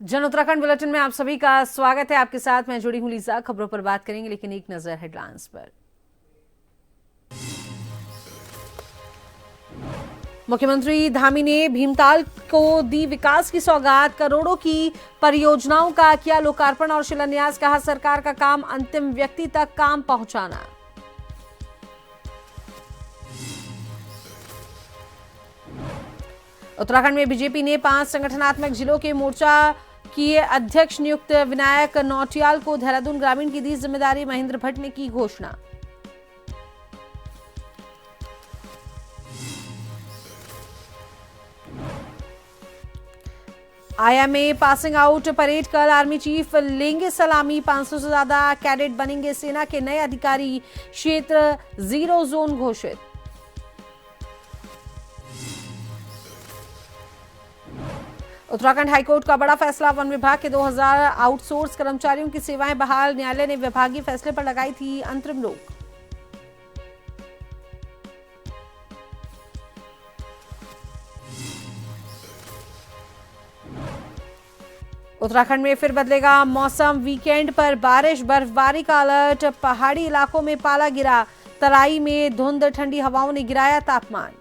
जन उत्तराखंड बुलेटिन में आप सभी का स्वागत है। आपके साथ मैं जुड़ी हूं लीजा। खबरों पर बात करेंगे, लेकिन एक नजर हेडलाइंस पर। मुख्यमंत्री धामी ने भीमताल को दी विकास की सौगात। करोड़ों की परियोजनाओं का किया लोकार्पण और शिलान्यास। कहा, सरकार का काम अंतिम व्यक्ति तक काम पहुंचाना। उत्तराखंड में बीजेपी ने 5 संगठनात्मक जिलों के मोर्चा किए अध्यक्ष नियुक्त। विनायक नौटियाल को देहरादून ग्रामीण की दी जिम्मेदारी। महेंद्र भट्ट ने की घोषणा। आईएमए पासिंग आउट परेड कल। आर्मी चीफ लेंगे सलामी। 500 से ज्यादा कैडेट बनेंगे सेना के नए अधिकारी। क्षेत्र 0 जोन घोषित। उत्तराखंड हाईकोर्ट का बड़ा फैसला। वन विभाग के 2000 आउटसोर्स कर्मचारियों की सेवाएं बहाल। न्यायालय ने विभागीय फैसले पर लगाई थी अंतरिम रोक। उत्तराखंड में फिर बदलेगा मौसम। वीकेंड पर बारिश बर्फबारी का अलर्ट। पहाड़ी इलाकों में पाला गिरा। तराई में धुंध, ठंडी हवाओं ने गिराया तापमान।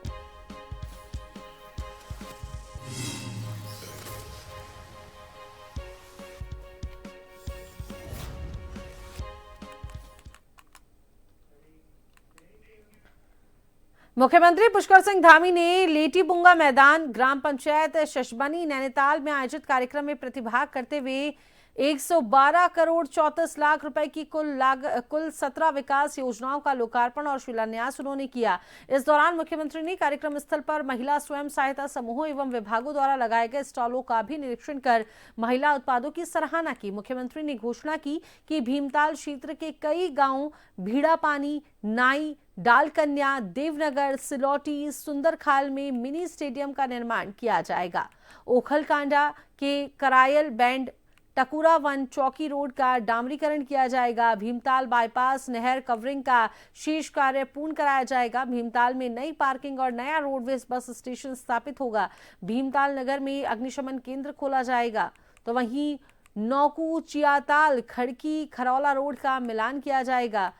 मुख्यमंत्री पुष्कर सिंह धामी ने लेटीपुंगा मैदान, ग्राम पंचायत शशबनी, नैनीताल में आयोजित कार्यक्रम में प्रतिभाग करते हुए 112 करोड़ 34 लाख रुपए की कुल 17 विकास योजनाओं का लोकार्पण और शिलान्यास उन्होंने किया। इस दौरान मुख्यमंत्री ने कार्यक्रम स्थल पर महिला स्वयं सहायता समूहों एवं विभागों द्वारा लगाए गए स्टॉलों का भी निरीक्षण कर महिला उत्पादों की सराहना की। मुख्यमंत्री ने घोषणा की कि भीमताल क्षेत्र के कई गांव भीड़ापानी, नाई, डालकन्या, देवनगर, सिलौटी, सुंदरखाल में मिनी स्टेडियम का निर्माण किया जाएगा। ओखलकांडा के करायल बैंड, टकुरा वन, चौकी रोड का डामरीकरण किया जाएगा। भीमताल बाईपास नहर कवरिंग का शेष कार्य पूर्ण कराया जाएगा। भीमताल में नई पार्किंग और नया रोडवेज बस स्टेशन स्थापित होगा। भीमताल नगर में अग्निशमन केंद्र खोला जाएगा। तो वहीं नौकू, चियाताल, खड़की, खरौला रोड का मिलान किया जाएगा।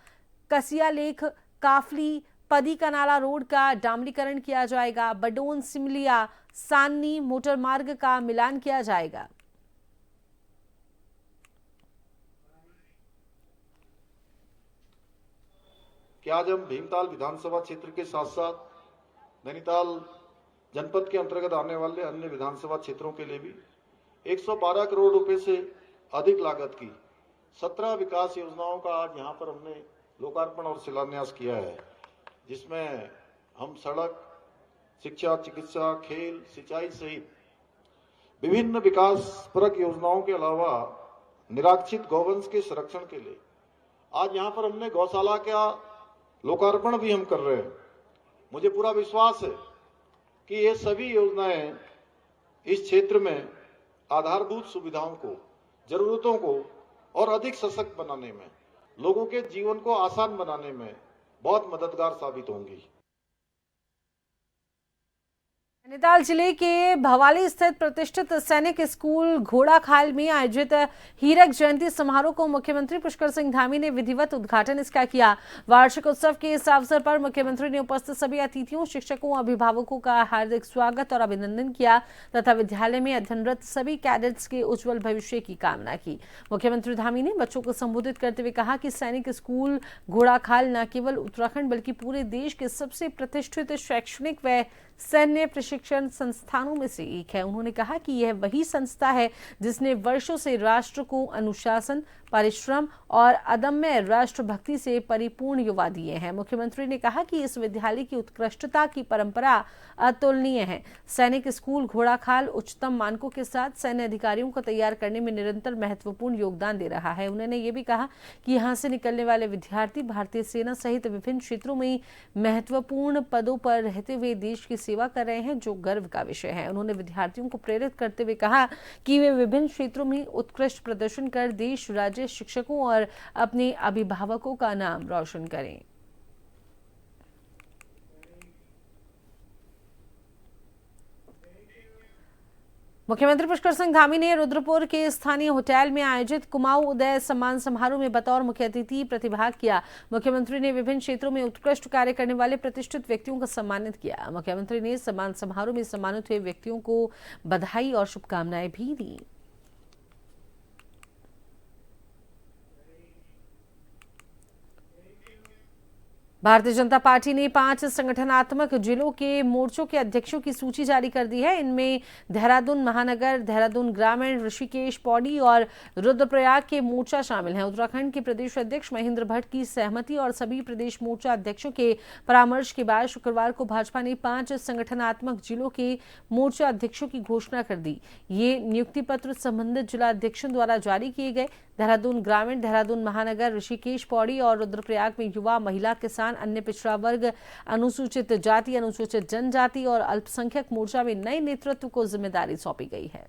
कसिया लेख, काफली, पदी कनाला रोड का डामरीकरण किया जाएगा। बडोन, सिमलिया, सान्नी मोटर मार्ग का मिलान किया जाएगा। कि आज हम भीमताल विधानसभा क्षेत्र के साथ साथ नैनीताल जनपद के अंतर्गत आने वाले अन्य विधानसभा क्षेत्रों के लिए भी 112 करोड़ रुपए से अधिक लागत की 17 विकास योजनाओं का आज यहाँ पर हमने लोकार्पण और शिलान्यास किया है, जिसमें हम सड़क, शिक्षा, चिकित्सा, खेल, सिंचाई सहित विभिन्न विकास परक योजनाओं के अलावा निराक्षित गौवंश के संरक्षण के लिए आज यहाँ पर हमने गौशाला का लोकार्पण भी हम कर रहे हैं। मुझे पूरा विश्वास है कि ये सभी योजनाएं इस क्षेत्र में आधारभूत सुविधाओं को, जरूरतों को और अधिक सशक्त बनाने में, लोगों के जीवन को आसान बनाने में बहुत मददगार साबित होंगी। नैनीताल जिले के भवाली स्थित प्रतिष्ठित सैनिक स्कूल घोड़ाखाल में आयोजित हीरक जयंती समारोह को मुख्यमंत्री पुष्कर सिंह धामी ने विधिवत उद्घाटन इसका किया। वार्षिक उत्सव के इस अवसर पर मुख्यमंत्री ने उपस्थित सभी अतिथियों, शिक्षकों, अभिभावकों का हार्दिक स्वागत और अभिनंदन किया तथा विद्यालय में अध्ययनरत सभी कैडेट्स के उज्जवल भविष्य की कामना की। मुख्यमंत्री धामी ने बच्चों को संबोधित करते हुए कहा कि सैनिक स्कूल घोड़ाखाल न केवल उत्तराखंड बल्कि पूरे देश के सबसे प्रतिष्ठित शैक्षणिक व सैन्य प्रशिक्षण संस्थानों में से एक है। उन्होंने कहा कि यह वही संस्था है जिसने वर्षों से राष्ट्र को अनुशासन, परिश्रम और अदम्य राष्ट्रभक्ति से परिपूर्ण युवा दिए हैं। मुख्यमंत्री ने कहा कि इस विद्यालय की उत्कृष्टता की परंपरा अतुलनीय है। सैनिक स्कूल घोड़ाखाल उच्चतम मानकों के साथ सैन्य अधिकारियों को तैयार करने में निरंतर महत्वपूर्ण योगदान दे रहा है। उन्होंने ये भी कहा कि यहाँ से निकलने वाले विद्यार्थी भारतीय सेना सहित विभिन्न क्षेत्रों में महत्वपूर्ण पदों पर रहते हुए देश की सेवा कर रहे हैं, जो गर्व का विषय है। उन्होंने विद्यार्थियों को प्रेरित करते हुए कहा कि वे विभिन्न क्षेत्रों में उत्कृष्ट प्रदर्शन कर देश, राज्य, शिक्षकों और अपने अभिभावकों का नाम रोशन करें। मुख्यमंत्री पुष्कर सिंह धामी ने रुद्रपुर के स्थानीय होटल में आयोजित कुमाऊं उदय सम्मान समारोह में बतौर मुख्य अतिथि प्रतिभाग किया। मुख्यमंत्री ने विभिन्न क्षेत्रों में उत्कृष्ट कार्य करने वाले प्रतिष्ठित व्यक्तियों को सम्मानित किया। मुख्यमंत्री ने सम्मान समारोह में सम्मानित हुए व्यक्तियों को बधाई और शुभकामनाएं भी दी। भारतीय जनता पार्टी ने 5 संगठनात्मक जिलों के मोर्चों के अध्यक्षों की सूची जारी कर दी है। इनमें देहरादून महानगर, देहरादून ग्रामीण, ऋषिकेश, पौड़ी और रुद्रप्रयाग के मोर्चा शामिल हैं। उत्तराखंड के प्रदेश अध्यक्ष महेंद्र भट्ट की सहमति और सभी प्रदेश मोर्चा अध्यक्षों के परामर्श के बाद शुक्रवार को भाजपा ने 5 संगठनात्मक जिलों के मोर्चा अध्यक्षों की घोषणा कर दी। ये नियुक्ति पत्र संबंधित जिला अध्यक्षों द्वारा जारी किए गए। देहरादून ग्रामीण, देहरादून महानगर, ऋषिकेश, पौड़ी और रुद्रप्रयाग में युवा, महिला, किसान, अन्य पिछड़ा वर्ग, अनुसूचित जाति, अनुसूचित जनजाति और अल्पसंख्यक मोर्चा में नए नेतृत्व को जिम्मेदारी सौंपी गई है।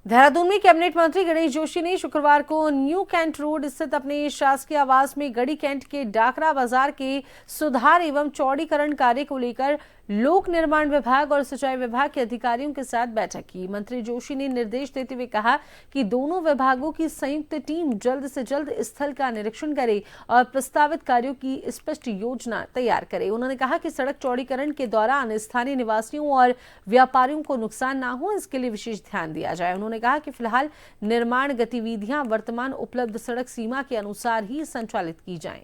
देहरादून में कैबिनेट मंत्री गणेश जोशी ने शुक्रवार को न्यू कैंट रोड स्थित अपने शासकीय आवास में गढ़ी कैंट के डाकरा बाजार के सुधार एवं चौड़ीकरण कार्य को लेकर लोक निर्माण विभाग और सिंचाई विभाग के अधिकारियों के साथ बैठक की। मंत्री जोशी ने निर्देश देते हुए कहा कि दोनों विभागों की संयुक्त टीम जल्द से जल्द स्थल का निरीक्षण करे और प्रस्तावित कार्यों की स्पष्ट योजना तैयार करे। उन्होंने कहा कि सड़क चौड़ीकरण के दौरान स्थानीय निवासियों और व्यापारियों को नुकसान न हो, इसके लिए विशेष ध्यान दिया जाए। उन्होंने कहा कि फिलहाल निर्माण गतिविधियां वर्तमान उपलब्ध सड़क सीमा के अनुसार ही संचालित की जाएं।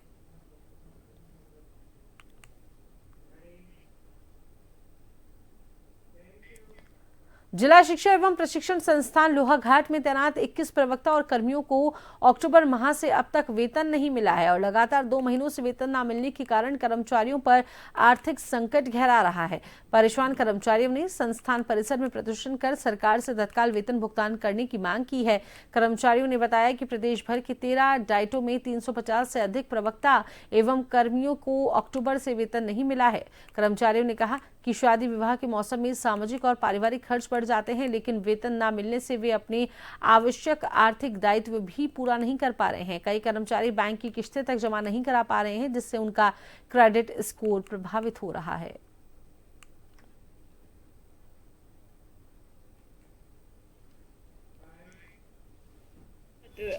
जिला शिक्षा एवं प्रशिक्षण संस्थान लोहाघाट में तैनात 21 प्रवक्ता और कर्मियों को अक्टूबर माह से अब तक वेतन नहीं मिला है और लगातार 2 महीनों से वेतन न मिलने के कारण कर्मचारियों पर आर्थिक संकट गहरा रहा है। परेशान कर्मचारियों ने संस्थान परिसर में प्रदर्शन कर सरकार से तत्काल वेतन भुगतान करने की मांग की है। कर्मचारियों ने बताया कि प्रदेश भर के 13 डाइटों में 350 से अधिक प्रवक्ता एवं कर्मियों को अक्टूबर से वेतन नहीं मिला है। कर्मचारियों ने कहा कि शादी विवाह के मौसम में सामाजिक और पारिवारिक खर्च बढ़ जाते हैं, लेकिन वेतन ना मिलने से वे अपने आवश्यक आर्थिक दायित्व भी पूरा नहीं कर पा रहे हैं। कई कर्मचारी बैंक की किस्तें तक जमा नहीं करा पा रहे हैं, जिससे उनका क्रेडिट स्कोर प्रभावित हो रहा है।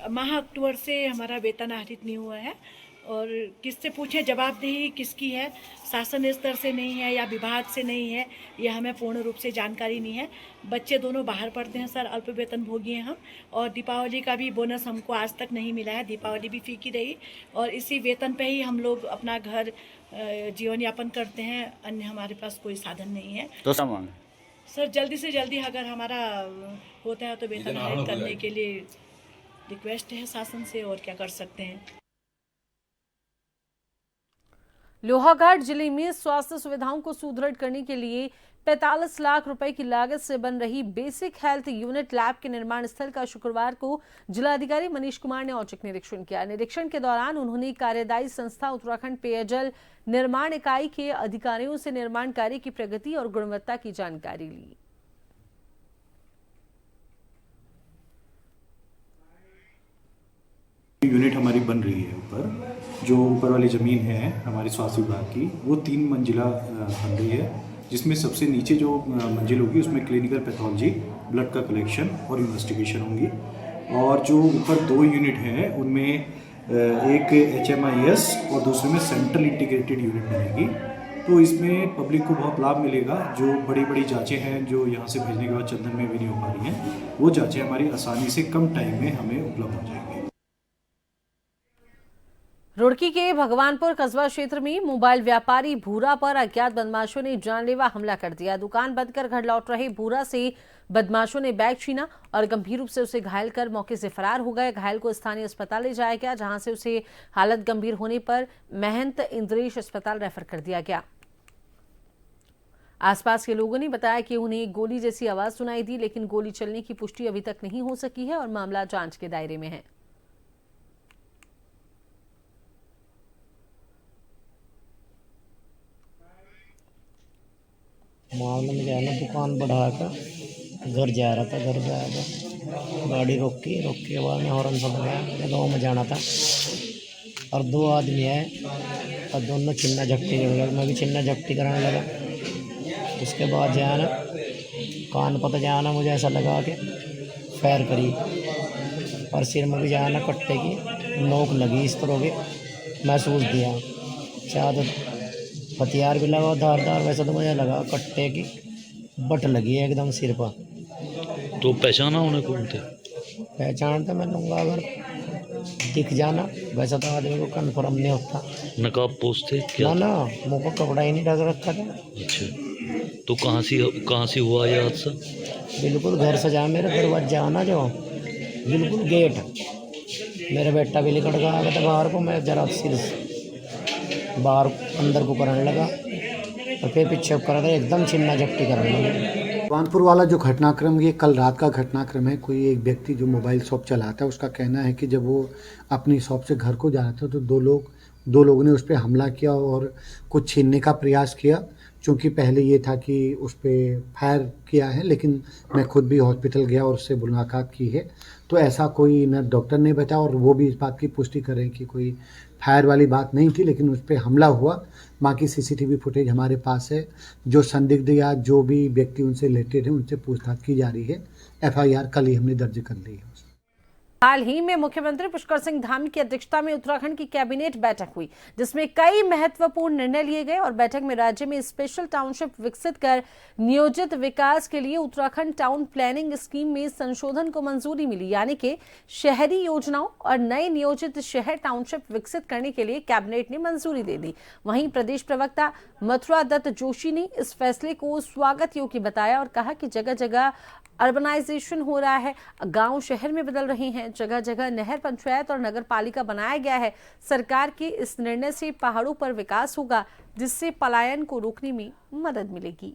माह अक्टूबर से हमारा वेतन आहरित नहीं हुआ है और किससे पूछे जवाबदेही किसकी है, शासन स्तर से नहीं है या विभाग से नहीं है, यह हमें पूर्ण रूप से जानकारी नहीं है। बच्चे दोनों बाहर पढ़ते हैं सर, अल्प वेतन भोगी हैं हम, और दीपावली का भी बोनस हमको आज तक नहीं मिला है। दीपावली भी फीकी रही और इसी वेतन पे ही हम लोग अपना घर जीवन यापन करते हैं, अन्य हमारे पास कोई साधन नहीं है। तो सामान सर जल्दी से जल्दी अगर हमारा होता है तो वेतन आहरित करने के लिए रिक्वेस्ट है शासन से, और क्या कर सकते हैं। लोहाघाट जिले में स्वास्थ्य सुविधाओं को सुदृढ़ करने के लिए 45 लाख रुपए की लागत से बन रही बेसिक हेल्थ यूनिट लैब के निर्माण स्थल का शुक्रवार को जिलाधिकारी मनीष कुमार ने औचक निरीक्षण किया। निरीक्षण के दौरान उन्होंने कार्यदायी संस्था उत्तराखंड पेयजल निर्माण इकाई के अधिकारियों से निर्माण कार्य की प्रगति और गुणवत्ता की जानकारी ली। यूनिट हमारी बन रही है ऊपर, जो ऊपर वाली ज़मीन है हमारी स्वास्थ्य विभाग की, वो 3 मंजिला बन रही है, जिसमें सबसे नीचे जो मंजिल होगी उसमें क्लिनिकल पैथोलॉजी, ब्लड का कलेक्शन और इन्वेस्टिगेशन होंगी, और जो ऊपर 2 यूनिट हैं उनमें एक HMIS और दूसरे में सेंट्रल इंटीग्रेटेड यूनिट बनेगी। तो इसमें पब्लिक को बहुत लाभ मिलेगा। जो बड़ी बड़ी जाँचें हैं जो यहाँ से भेजने के बाद चंदन में भी नहीं हो पा रही हैं, वो जाँचें हमारी आसानी से कम टाइम में हमें उपलब्ध हो जाएंगी। रुड़की के भगवानपुर कस्बा क्षेत्र में मोबाइल व्यापारी भूरा पर अज्ञात बदमाशों ने जानलेवा हमला कर दिया। दुकान बंद कर घर लौट रहे भूरा से बदमाशों ने बैग छीना और गंभीर रूप से उसे घायल कर मौके से फरार हो गए। घायल को स्थानीय अस्पताल ले जाया गया, जहां से उसे हालत गंभीर होने पर महंत इंद्रेश अस्पताल रेफर कर दिया गया। आसपास के लोगों ने बताया कि उन्हें गोली जैसी आवाज सुनाई दी, लेकिन गोली चलने की पुष्टि अभी तक नहीं हो सकी है और मामला जांच के दायरे में है। मामले में जाना, दुकान बढ़ा कर घर जा रहा था, घर जाया था गाड़ी रोक के बाद में हॉर्न सुन गया, गाँव में जाना था। और 2 आदमी है और दोनों चिन्ना झपटी करने लगे, मैं भी चिन्ना झपटी कराने लगा। उसके बाद जो है ना कान पर जो है ना मुझे ऐसा लगा कि फैर करी और सिर में भी जो है ना कट्टे की नोक लगी, इस तरह के महसूस दिया। शायद हथियार भी लगा धारदार, वैसा तो मुझे लगा कट्टे की बट लगी है एकदम सिर पर। तो पहचाना उन्हें कौन थे? पहचान तो मैं लूँगा अगर दिख जाना, वैसा तो आदमी को कन्फर्म नहीं होता। नकाब पोश थे क्या? ना मुँह को कपड़ा ही नहीं ढक रखा था। अच्छा, तो कहाँ से हुआ यह हादसा? बिल्कुल घर से जा, मेरे दरवाजा आना जो बिल्कुल गेट, मेरा बेटा भी निकल गया था बाहर को, मैं जरा सिर बाहर अंदर को करने लगा और फिर पीछे कर रहा एकदम चिन्ना झपटी करने लगा। कानपुर वाला जो घटनाक्रम, ये कल रात का घटनाक्रम है। कोई एक व्यक्ति जो मोबाइल शॉप चलाता है, उसका कहना है कि जब वो अपनी शॉप से घर को जा रहा था तो दो लोगों ने उस पर हमला किया और कुछ छीनने का प्रयास किया। क्योंकि पहले ये था कि उस पर फायर किया है, लेकिन मैं खुद भी हॉस्पिटल गया और उससे मुलाकात की है, तो ऐसा कोई न डॉक्टर ने बताया और वो भी इस बात की पुष्टि कर रहे हैं कि कोई फायर वाली बात नहीं थी, लेकिन उस पर हमला हुआ। बाकी सीसीटीवी फुटेज हमारे पास है। जो संदिग्ध या जो भी व्यक्ति उनसे रिलेटेड है, उनसे पूछताछ की जा रही है। FIR कल ही हमने दर्ज कर ली है। हाल ही में मुख्यमंत्री पुष्कर सिंह धामी की अध्यक्षता में उत्तराखंड की कैबिनेट बैठक हुई, जिसमें कई महत्वपूर्ण निर्णय लिए गए और बैठक में राज्य में स्पेशल टाउनशिप विकसित कर नियोजित विकास के लिए उत्तराखंड टाउन प्लानिंग स्कीम में संशोधन को मंजूरी मिली। यानी कि शहरी योजनाओं और नए नियोजित शहर टाउनशिप विकसित करने के लिए कैबिनेट ने मंजूरी दे दी। वहीं प्रदेश प्रवक्ता मथुरा दत्त जोशी ने इस फैसले को स्वागत योग्य बताया और कहा कि जगह जगह अर्बनाइजेशन हो रहा है, गांव शहर में बदल रहे हैं, जगह जगह नहर पंचायत और नगर पालिका बनाया गया है। सरकार के इस निर्णय से पहाड़ों पर विकास होगा, जिससे पलायन को रोकने में मदद मिलेगी।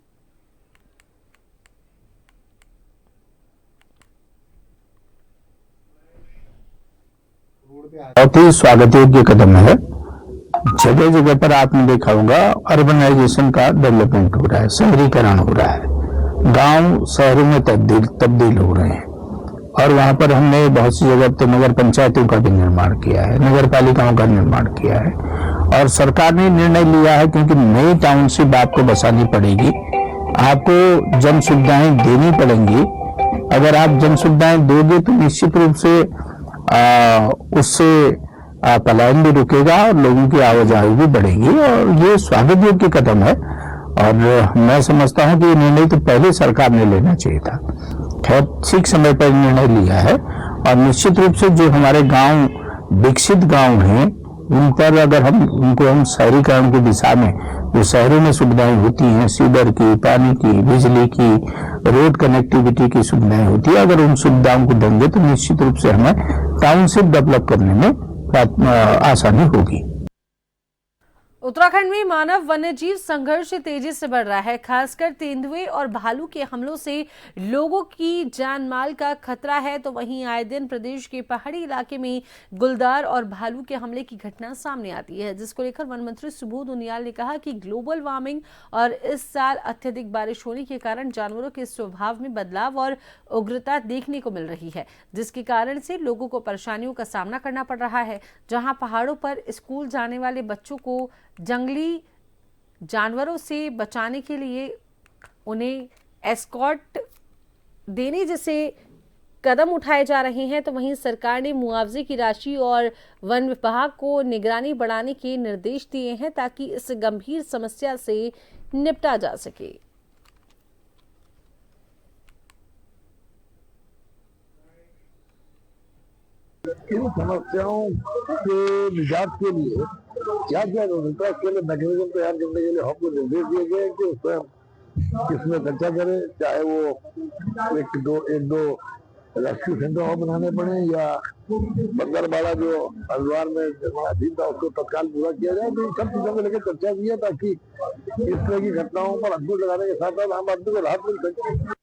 बहुत ही स्वागत योग्य कदम है। जगह जगह पर आपने देखा होगा अर्बनाइजेशन का डेवलपमेंट हो रहा है, शहरीकरण हो रहा है, गांव शहरों में तब्दील हो रहे हैं। और वहां पर हमने बहुत सी जगह तो नगर पंचायतों का भी निर्माण किया है, नगर पालिकाओं का निर्माण किया है। और सरकार ने निर्णय लिया है क्योंकि नई टाउनशिप आपको बसानी पड़ेगी, आपको जन सुविधाएं देनी पड़ेंगी। अगर आप जन सुविधाएं दोगे तो निश्चित रूप से उससे पलायन भी रुकेगा और लोगों की आवाजाही भी बढ़ेगी, और ये स्वागत योग्य कदम है। और मैं समझता हूं कि ये निर्णय तो पहले सरकार ने लेना चाहिए था। खैर ठीक समय पर निर्णय लिया है और निश्चित रूप से जो हमारे गांव विकसित गांव हैं उन पर अगर हम शहरीकरण की दिशा में जो शहरों में सुविधाएं होती हैं, सीवर की, पानी की, बिजली की, रोड कनेक्टिविटी की सुविधाएं होती है, अगर उन सुविधाओं को देंगे तो निश्चित रूप से हमें टाउनशिप डेवलप करने में आसानी होगी। उत्तराखंड में मानव वन्यजीव संघर्ष तेजी से बढ़ रहा है। खासकर तेंदुए और भालू के हमलों से लोगों की जान माल का खतरा है, तो वहीं आए दिन प्रदेश के पहाड़ी इलाके में गुलदार और भालू के हमले की घटना सामने आती है, जिसको लेकर वन मंत्री सुबोध उनियाल ने कहा कि ग्लोबल वार्मिंग और इस साल अत्यधिक बारिश होने के कारण जानवरों के स्वभाव में बदलाव और उग्रता देखने को मिल रही है, जिसके कारण से लोगों को परेशानियों का सामना करना पड़ रहा है। जहां पहाड़ों पर स्कूल जाने वाले बच्चों को जंगली जानवरों से बचाने के लिए उन्हें एस्कॉर्ट देने जैसे कदम उठाए जा रहे हैं, तो वहीं सरकार ने मुआवजे की राशि और वन विभाग को निगरानी बढ़ाने के निर्देश दिए हैं ताकि इस गंभीर समस्या से निपटा जा सके। इन समस्याओं के निजात के लिए क्या क्या होता है, इसके लिए मैकेनिज्म तैयार करने के लिए हमको निर्देश दिए गए कि उसमें इसमें चर्चा करें, चाहे वो एक दो रेस्क्यू सेंटर और बनाने पड़े या बंदरबाड़ा जो हरिद्वार में निर्माणाधीन था उसको तत्काल पूरा किया जाए। तो इन सब चीजों को लेकर चर्चा की है ताकि इस तरह की घटनाओं पर अंकुश लगाने के साथ साथ आम आदमी को राहत मिल सके।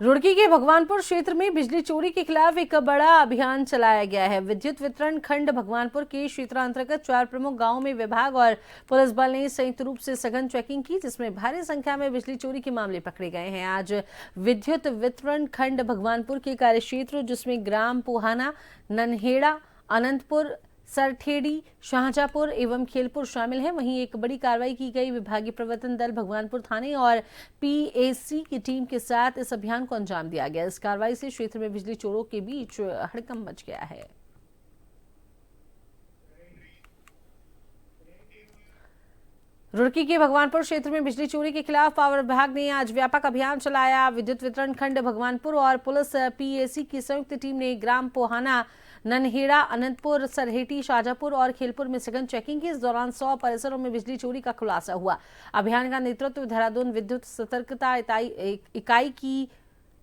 रुड़की के भगवानपुर क्षेत्र में बिजली चोरी के खिलाफ एक बड़ा अभियान चलाया गया है। विद्युत वितरण खंड भगवानपुर के क्षेत्रांतर्गत 4 प्रमुख गांवों में विभाग और पुलिस बल ने संयुक्त रूप से सघन चेकिंग की, जिसमें भारी संख्या में बिजली चोरी के मामले पकड़े गए हैं। आज विद्युत वितरण खंड भगवानपुर के कार्यक्षेत्र, जिसमें ग्राम पोहाना, ननहेड़ा, अनंतपुर, सरठेड़ी, शाहजहांपुर एवं खेलपुर शामिल हैं। वहीं एक बड़ी कार्रवाई की गई। विभागीय प्रवर्तन दल भगवानपुर थाने और पीएसी की टीम के साथ इस अभियान को अंजाम दिया गया। इस कार्रवाई से क्षेत्र में बिजली चोरों के बीच हड़कंप मच गया है। रुड़की के भगवानपुर क्षेत्र में बिजली चोरी के खिलाफ पावर विभाग ने आज व्यापक अभियान चलाया। विद्युत वितरण खंड भगवानपुर और पुलिस पीएसी की संयुक्त टीम ने ग्राम पोहाना, ननहेड़ा, अनंतपुर, सरहेटी, शाहजहांपुर और खेलपुर में सघन चेकिंग की। इस दौरान 100 परिसरों में बिजली चोरी का खुलासा हुआ। अभियान का नेतृत्व देहरादून विद्युत सतर्कता इकाई की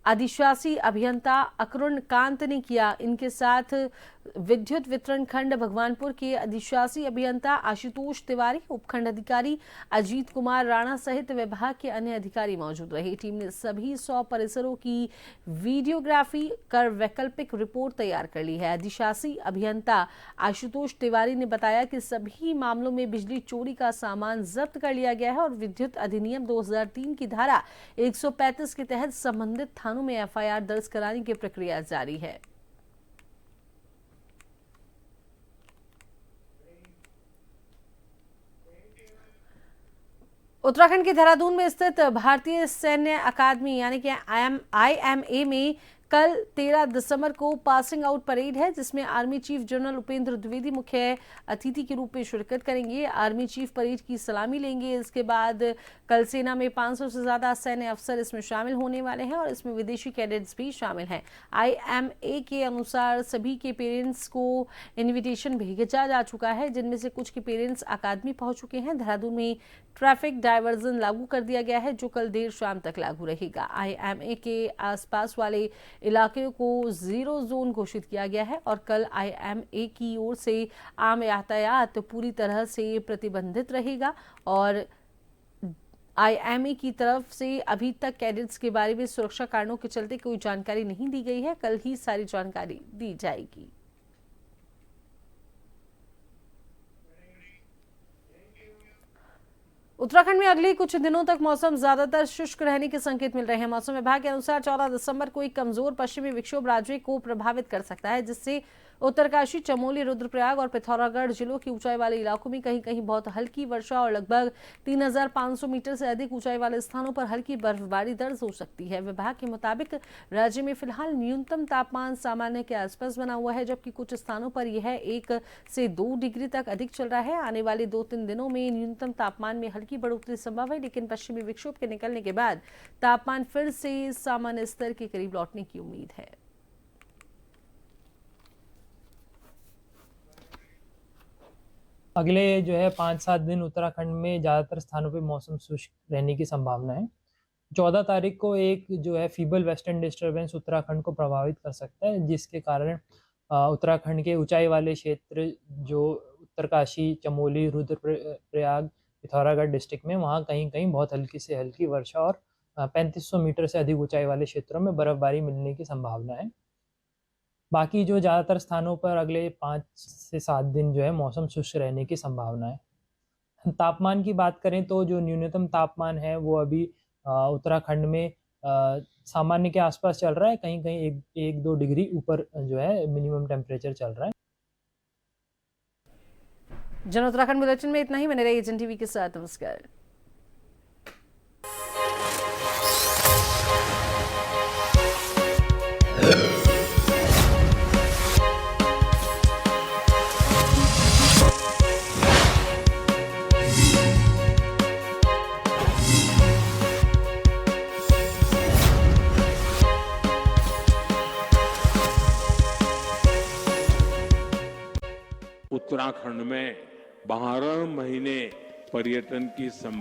अधिशासी अभियंता अकरुण कांत ने किया। इनके साथ विद्युत वितरण खंड भगवानपुर के अधिशासी अभियंता आशुतोष तिवारी, उपखंड अधिकारी अजीत कुमार राणा सहित विभाग के अन्य अधिकारी मौजूद रहे। टीम ने सभी 100 परिसरों की वीडियोग्राफी कर वैकल्पिक रिपोर्ट तैयार कर ली है। अधिशासी अभियंता आशुतोष तिवारी ने बताया कि सभी मामलों में बिजली चोरी का सामान जब्त कर लिया गया है और विद्युत अधिनियम 2003 की धारा 135 के तहत संबंधित थानों में एफआईआर दर्ज कराने की प्रक्रिया जारी है। उत्तराखंड के देहरादून में स्थित भारतीय सैन्य अकादमी यानी कि IMA में कल 13 दिसंबर को पासिंग आउट परेड है, जिसमें army chief general Upendra Dwivedi मुख्य अतिथि के रूप में शिरकत करेंगे। आर्मी चीफ परेड की सलामी लेंगे। इसके बाद कल सेना में 500 से ज्यादा सैन्य अफसर इसमें शामिल होने वाले हैं और इसमें विदेशी कैडेट्स भी शामिल हैं। IMA के अनुसार सभी के पेरेंट्स को इन्विटेशन भेजा जा चुका है, जिनमें से कुछ के पेरेंट्स अकादमी पहुंच चुके हैं। देहरादून में ट्रैफिक डायवर्जन लागू कर दिया गया है, जो कल देर शाम तक लागू रहेगा। IMA के आसपास वाले इलाके को 0 जोन घोषित किया गया है और कल IMA की ओर से आम यातायात पूरी तरह से प्रतिबंधित रहेगा और IMA की तरफ से अभी तक कैडेट्स के बारे में सुरक्षा कारणों के चलते कोई जानकारी नहीं दी गई है। कल ही सारी जानकारी दी जाएगी। उत्तराखंड में अगले कुछ दिनों तक मौसम ज्यादातर शुष्क रहने के संकेत मिल रहे हैं। मौसम विभाग के अनुसार 14 दिसंबर को एक कमजोर पश्चिमी विक्षोभ राज्य को प्रभावित कर सकता है, जिससे उत्तरकाशी, चमोली, रुद्रप्रयाग और पिथौरागढ़ जिलों के ऊंचाई वाले इलाकों में कहीं कहीं बहुत हल्की वर्षा और लगभग 3500 मीटर से अधिक ऊंचाई वाले स्थानों पर हल्की बर्फबारी दर्ज हो सकती है। विभाग के मुताबिक राज्य में फिलहाल न्यूनतम तापमान सामान्य के आसपास बना हुआ है, जबकि कुछ स्थानों पर यह 1 से 2 डिग्री तक अधिक चल रहा है। आने वाले 2-3 दिनों में न्यूनतम तापमान में हल्की बढ़ोतरी संभव है, लेकिन पश्चिमी विक्षोभ के निकलने के बाद तापमान फिर से सामान्य स्तर के करीब लौटने की उम्मीद है। अगले 5-7 दिन उत्तराखंड में ज़्यादातर स्थानों पे मौसम शुष्क रहने की संभावना है। 14 तारीख को एक फीबल वेस्टर्न डिस्टर्बेंस उत्तराखंड को प्रभावित कर सकता है, जिसके कारण उत्तराखंड के ऊंचाई वाले क्षेत्र जो उत्तरकाशी, चमोली, रुद्रप्रयाग, पिथौरागढ़ डिस्ट्रिक्ट में वहाँ कहीं कहीं बहुत हल्की से हल्की वर्षा और 3500 मीटर से अधिक ऊंचाई वाले क्षेत्रों में बर्फबारी मिलने की संभावना है। बाकी जो ज़्यादातर स्थानों पर अगले 5 से 7 दिन मौसम शुष्क रहने की संभावना है। तापमान की बात करें तो जो न्यूनतम तापमान है वो अभी उत्तराखंड में सामान्य के आसपास चल रहा है, कहीं कहीं 1-2 डिग्री ऊपर मिनिमम टेम्परेचर चल रहा है। जन उत्तराखंड बुलेटिन में इतना ही। बने रहिए एजन टीवी के साथ। नमस्कार। उत्तराखंड में 12 महीने पर्यटन की